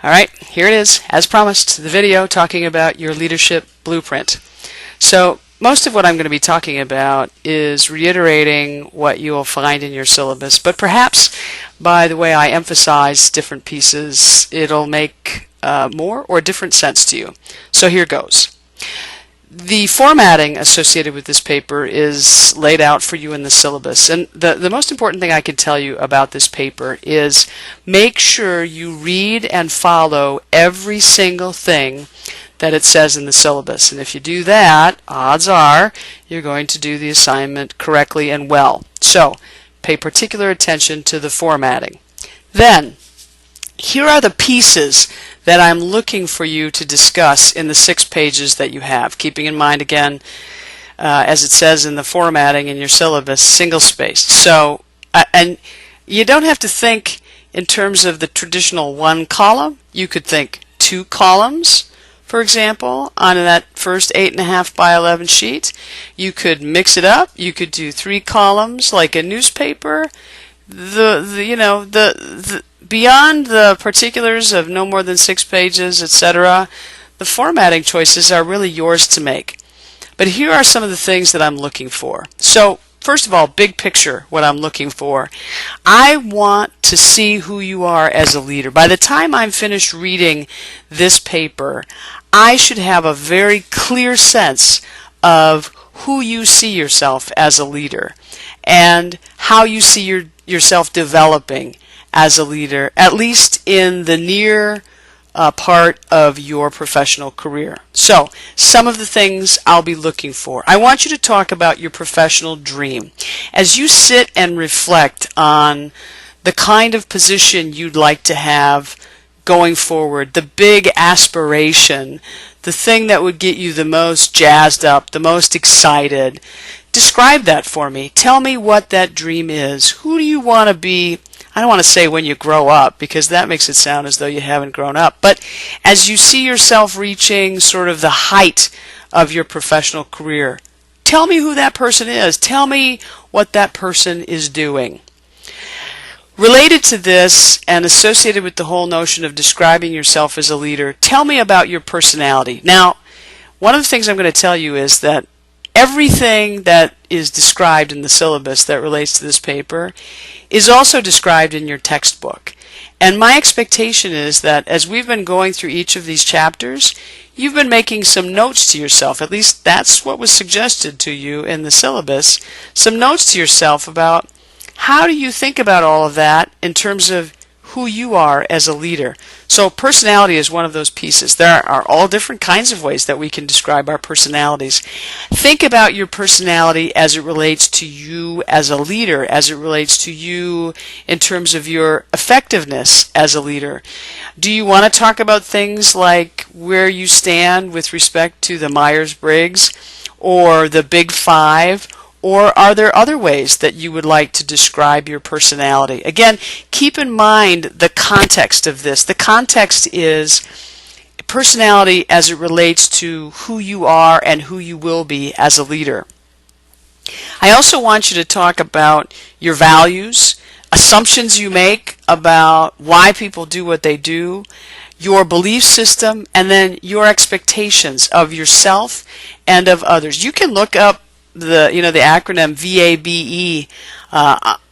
All right, here it is, as promised, the video talking about your leadership blueprint. So most of what I'm going to be talking about is reiterating what you will find in your syllabus, but perhaps by the way I emphasize different pieces, it'll make more or different sense to you. So here goes. The formatting associated with this paper is laid out for you in the syllabus, and the most important thing I can tell you about this paper is make sure you read and follow every single thing that it says in the syllabus, and if you do that, odds are you're going to do the assignment correctly and well. So pay particular attention to the formatting. Then here are the pieces that I'm looking for you to discuss in the 6 pages that you have, keeping in mind again, as it says in the formatting in your syllabus, single-spaced. So, and you don't have to think in terms of the traditional 1 column. You could think 2 columns, for example, on that first 8.5 by 11 sheet. You could mix it up. You could do 3 columns like a newspaper. Beyond the particulars of no more than 6 pages, etc., the formatting choices are really yours to make. But here are some of the things that I'm looking for. So, first of all, big picture, what I'm looking for. I want to see who you are as a leader. By the time I'm finished reading this paper, I should have a very clear sense of who you see yourself as a leader and how you see yourself developing as a leader, at least in the near part of your professional career. So, some of the things I'll be looking for. I want you to talk about your professional dream. As you sit and reflect on the kind of position you'd like to have going forward, the big aspiration, the thing that would get you the most jazzed up, the most excited, describe that for me. Tell me what that dream is. Who do you want to be? I don't want to say when you grow up, because that makes it sound as though you haven't grown up. But as you see yourself reaching sort of the height of your professional career, tell me who that person is. Tell me what that person is doing. Related to this and associated with the whole notion of describing yourself as a leader, tell me about your personality. Now, one of the things I'm going to tell you is that everything that is described in the syllabus that relates to this paper is also described in your textbook. And my expectation is that as we've been going through each of these chapters, you've been making some notes to yourself. At least that's what was suggested to you in the syllabus. Some notes to yourself about how do you think about all of that in terms of who you are as a leader. So personality is one of those pieces. There are all different kinds of ways that we can describe our personalities. Think about your personality as it relates to you as a leader, as it relates to you in terms of your effectiveness as a leader. Do you want to talk about things like where you stand with respect to the Myers-Briggs or the Big Five? Or are there other ways that you would like to describe your personality? Again, keep in mind the context of this. The context is personality as it relates to who you are and who you will be as a leader. I also want you to talk about your values, assumptions you make about why people do what they do, your belief system, and then your expectations of yourself and of others. You can look up the acronym VABE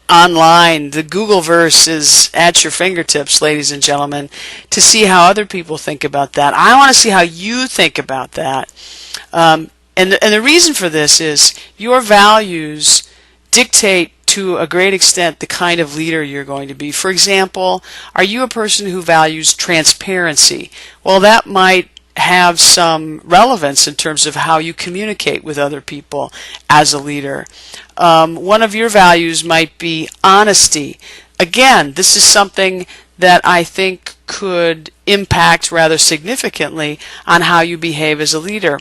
online. The Googleverse is at your fingertips, ladies and gentlemen, to see how other people think about that. I want to see how you think about that. And the reason for this is your values dictate to a great extent the kind of leader you're going to be. For example, are you a person who values transparency? Well, that might have some relevance in terms of how you communicate with other people as a leader. One of your values might be honesty. Again, this is something that I think could impact rather significantly on how you behave as a leader.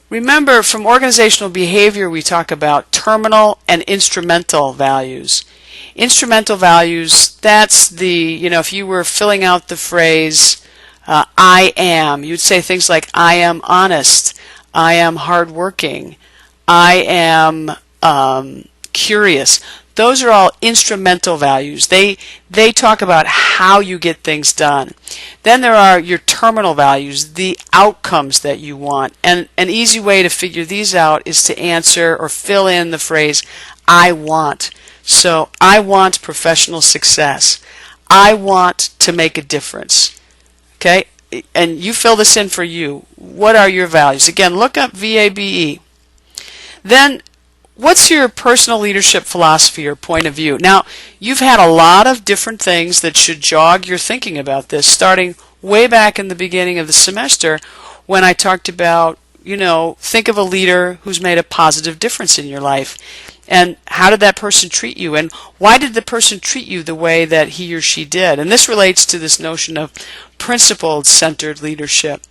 Remember, from organizational behavior, we talk about terminal and instrumental values. Instrumental values, that's if you were filling out the phrase, I am, you'd say things like, I am honest, I am hardworking, I am curious. Those are all instrumental values. They talk about how you get things done. Then there are your terminal values, the outcomes that you want. And an easy way to figure these out is to answer or fill in the phrase, I want. So, I want professional success. I want to make a difference. Okay? And you fill this in for you. What are your values? Again, look up VABE. Then, what's your personal leadership philosophy or point of view? Now, you've had a lot of different things that should jog your thinking about this, starting way back in the beginning of the semester when I talked about, think of a leader who's made a positive difference in your life. And how did that person treat you? And why did the person treat you the way that he or she did? And this relates to this notion of principle-centered leadership.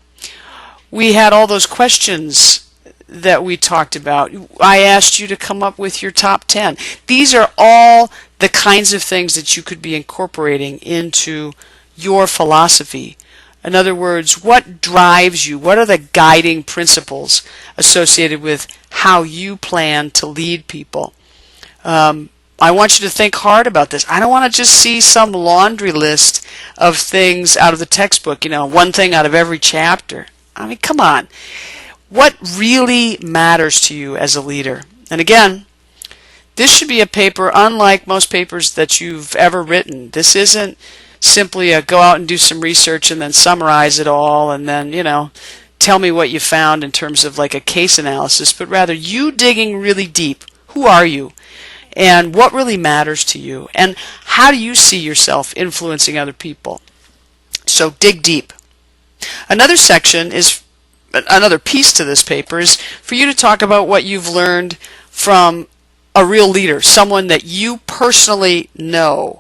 We had all those questions that we talked about. I asked you to come up with your top 10. These are all the kinds of things that you could be incorporating into your philosophy. In other words, what drives you? What are the guiding principles associated with how you plan to lead people? I want you to think hard about this. I don't want to just see some laundry list of things out of the textbook, one thing out of every chapter. I mean, come on. What really matters to you as a leader? And again, this should be a paper unlike most papers that you've ever written. This isn't simply a go out and do some research and then summarize it all and then, tell me what you found in terms of like a case analysis, but rather you digging really deep. Who are you? And what really matters to you? And how do you see yourself influencing other people? So dig deep. Another section is, another piece to this paper is for you to talk about what you've learned from a real leader, someone that you personally know.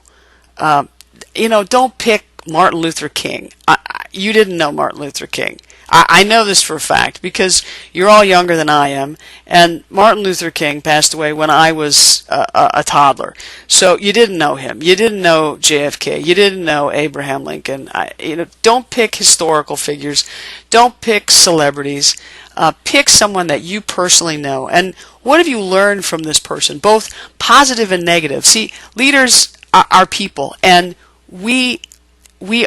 Don't pick Martin Luther King. You didn't know Martin Luther King. I know this for a fact because you're all younger than I am, and Martin Luther King passed away when I was a toddler. So you didn't know him. You didn't know JFK. You didn't know Abraham Lincoln. Don't pick historical figures. Don't pick celebrities. Pick someone that you personally know. And what have you learned from this person, both positive and negative? See, leaders are people, and we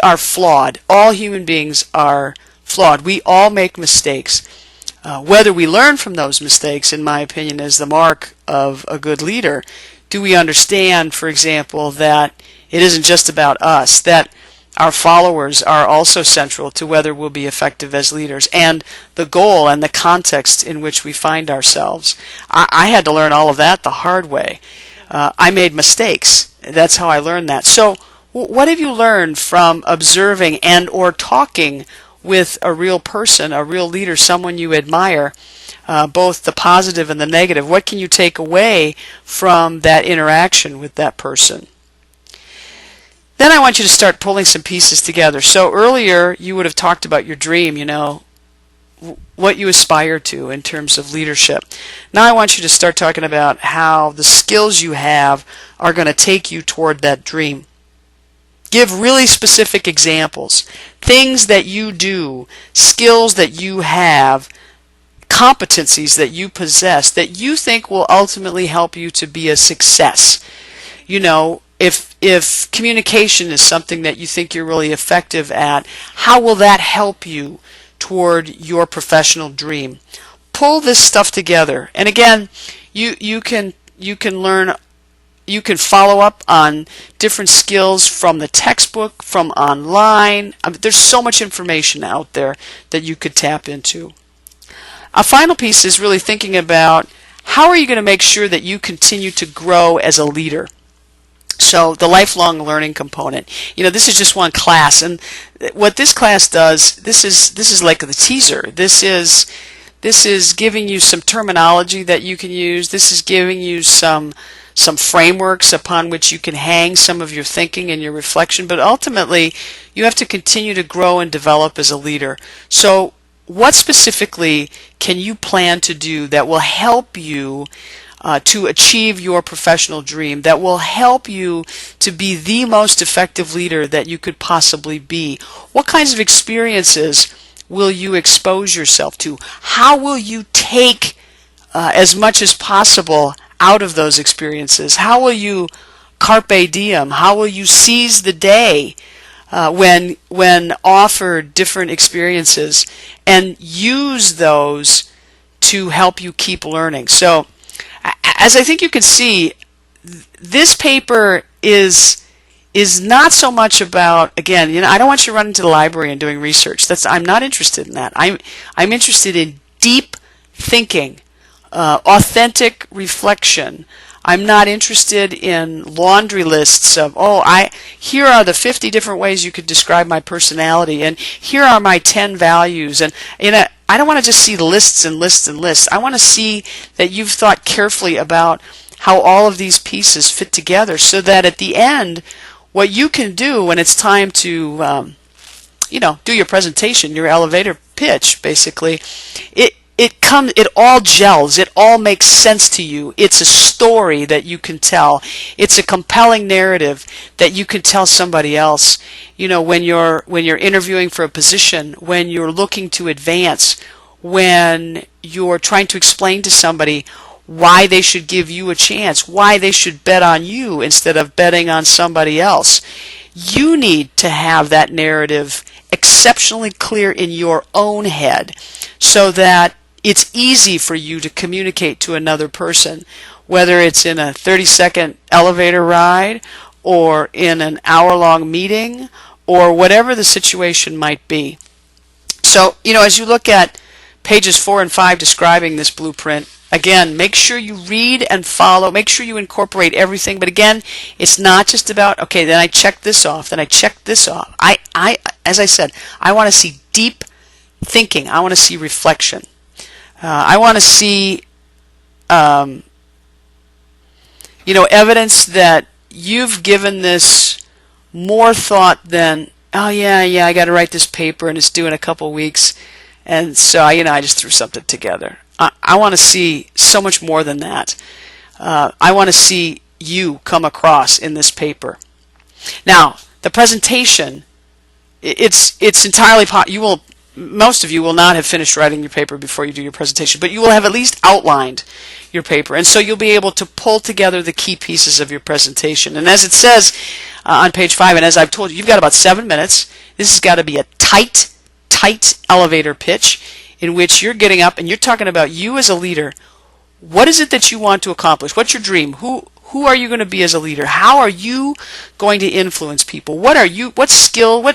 are flawed. All human beings are flawed. We all make mistakes. Whether we learn from those mistakes, in my opinion, is the mark of a good leader. Do we understand, for example, that it isn't just about us, that our followers are also central to whether we'll be effective as leaders, and the goal and the context in which we find ourselves. I had to learn all of that the hard way. I made mistakes. That's how I learned that. So what have you learned from observing and or talking with a real person, a real leader, someone you admire, both the positive and the negative? What can you take away from that interaction with that person? Then I want you to start pulling some pieces together. So earlier you would have talked about your dream, what you aspire to in terms of leadership. Now I want you to start talking about how the skills you have are going to take you toward that dream. Give really specific examples, things that you do, skills that you have, competencies that you possess that you think will ultimately help you to be a success. If communication is something that you think you're really effective at, how will that help you toward your professional dream? Pull this stuff together. And again, you can learn. You can follow up on different skills from the textbook, from online. There's so much information out there that you could tap into. A final piece is really thinking about how are you going to make sure that you continue to grow as a leader. So the lifelong learning component. This is just one class, and what this class does, this is like the teaser. This is giving you some terminology that you can use. This is giving you some frameworks upon which you can hang some of your thinking and your reflection, but ultimately you have to continue to grow and develop as a leader. So what specifically can you plan to do that will help you to achieve your professional dream, that will help you to be the most effective leader that you could possibly be? What kinds of experiences will you expose yourself to? How will you take as much as possible out of those experiences? How will you carpe diem? How will you seize the day when offered different experiences and use those to help you keep learning? So, as I think you can see, this paper is not so much about, again, I don't want you running to the library and doing research. I'm not interested in that. I'm interested in deep thinking, authentic reflection. I'm not interested in laundry lists of, here are the 50 different ways you could describe my personality, and here are my 10 values. And I don't want to just see lists and lists and lists. I want to see that you've thought carefully about how all of these pieces fit together, so that at the end, what you can do when it's time to do your presentation, your elevator pitch, basically, it all gels, it all makes sense to you. It's a story that you can tell. It's a compelling narrative that you can tell somebody else. When you're interviewing for a position, when you're looking to advance, when you're trying to explain to somebody why they should give you a chance, why they should bet on you instead of betting on somebody else. You need to have that narrative exceptionally clear in your own head so that it's easy for you to communicate to another person, whether it's in a 30-second elevator ride or in an hour-long meeting or whatever the situation might be. So, as you look at pages 4 and 5 describing this blueprint, again, make sure you read and follow. Make sure you incorporate everything. But again, it's not just about, okay, then I check this off, then I check this off. As I said, I want to see deep thinking. I want to see reflection. I want to see, evidence that you've given this more thought than, oh yeah, I got to write this paper and it's due in a couple weeks, and so I just threw something together. I want to see so much more than that. I want to see you come across in this paper. Now, the presentation, it's entirely possible. Most of you will not have finished writing your paper before you do your presentation, but you will have at least outlined your paper, and so you'll be able to pull together the key pieces of your presentation. And as it says on page 5, and as I've told you, you've got about 7 minutes. This has got to be a tight elevator pitch in which you're getting up and you're talking about you as a leader. What is it that you want to accomplish? What's your dream? Who are you going to be as a leader? How are you going to influence people? What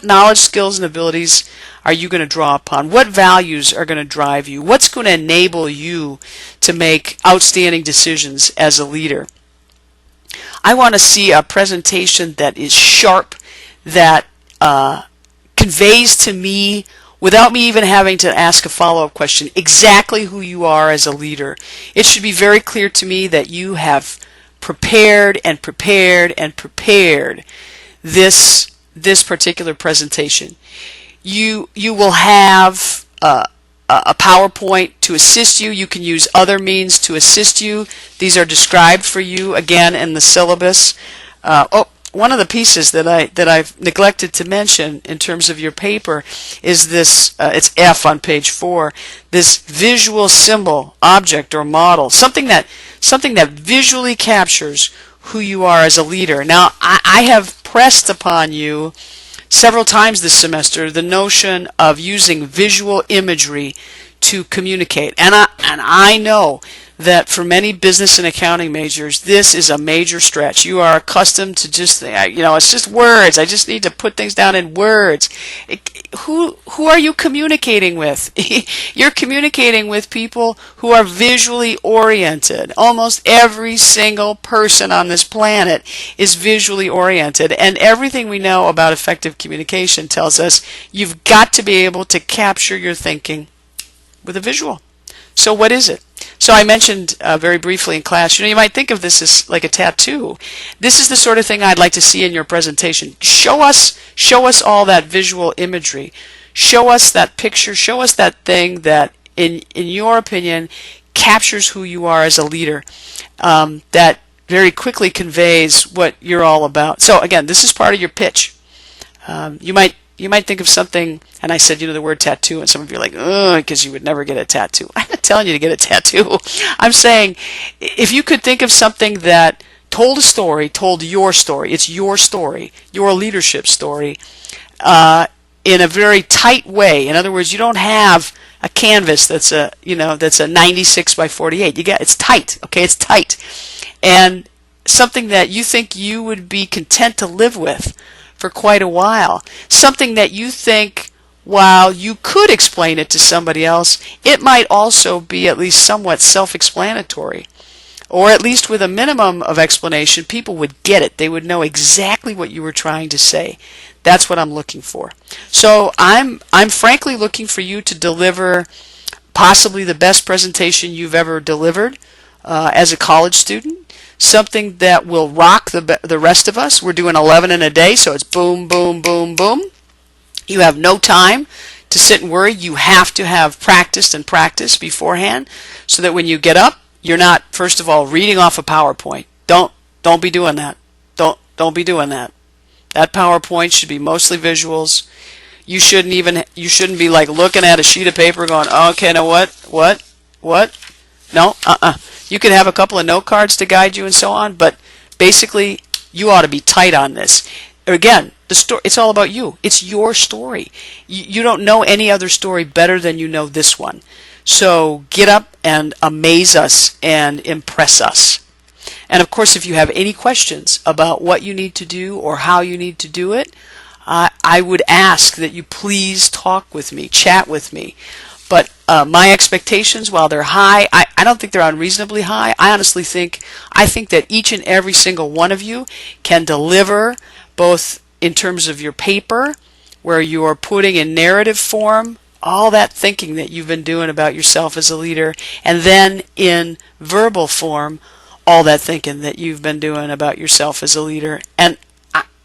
knowledge, skills, and abilities are you going to draw upon? What values are going to drive you? What's going to enable you to make outstanding decisions as a leader? I want to see a presentation that is sharp, that conveys to me, without me even having to ask a follow-up question, exactly who you are as a leader. It should be very clear to me that you have prepared this particular presentation. You will have a PowerPoint to assist you. You can use other means to assist you. These are described for you again in the syllabus. One of the pieces that I've neglected to mention in terms of your paper is this, it's F on page 4, this visual symbol, object, or model, something that visually captures who you are as a leader. Now, I have pressed upon you several times this semester the notion of using visual imagery to communicate. And I know that for many business and accounting majors, this is a major stretch. You are accustomed to just, it's just words. I just need to put things down in words. Who are you communicating with? You're communicating with people who are visually oriented. Almost every single person on this planet is visually oriented. And everything we know about effective communication tells us you've got to be able to capture your thinking with a visual. So what is it? So I mentioned very briefly in class, you might think of this as like a tattoo. This is the sort of thing I'd like to see in your presentation. Show us all that visual imagery. Show us that picture. Show us that thing that, in your opinion, captures who you are as a leader, that very quickly conveys what you're all about. So again, this is part of your pitch. You might think of something, and I said, the word tattoo, and some of you are like, oh, because you would never get a tattoo. telling you to get a tattoo. I'm saying if you could think of something that told a story, told your story, it's your story, your leadership story, in a very tight way. In other words, you don't have a canvas that's a 96 by 48. It's tight, okay? It's tight. And something that you think you would be content to live with for quite a while. Something that you think, while you could explain it to somebody else, it might also be at least somewhat self-explanatory. Or at least with a minimum of explanation, people would get it. They would know exactly what you were trying to say. That's what I'm looking for. So I'm frankly looking for you to deliver possibly the best presentation you've ever delivered as a college student. Something that will rock the rest of us. We're doing 11 in a day, so it's boom, boom, boom, boom. You have no time to sit and worry. You have to have practiced and practiced beforehand so that when you get up, you're not, first of all, reading off a PowerPoint. Don't be doing that. Don't be doing that. That PowerPoint should be mostly visuals. You shouldn't be like looking at a sheet of paper going, okay, now what? No, You can have a couple of note cards to guide you and so on, but basically you ought to be tight on this. Again, the story, it's all about you. It's your story. You don't know any other story better than you know this one. So get up and amaze us and impress us. And of course, if you have any questions about what you need to do or how you need to do it, I would ask that you please talk with me, chat with me. But my expectations, while they're high, I don't think they're unreasonably high. I think that each and every single one of you can deliver, both in terms of your paper, where you are putting in narrative form all that thinking that you've been doing about yourself as a leader, and then in verbal form, all that thinking that you've been doing about yourself as a leader. And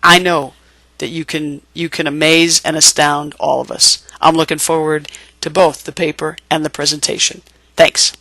I know that you can amaze and astound all of us. I'm looking forward to both the paper and the presentation. Thanks.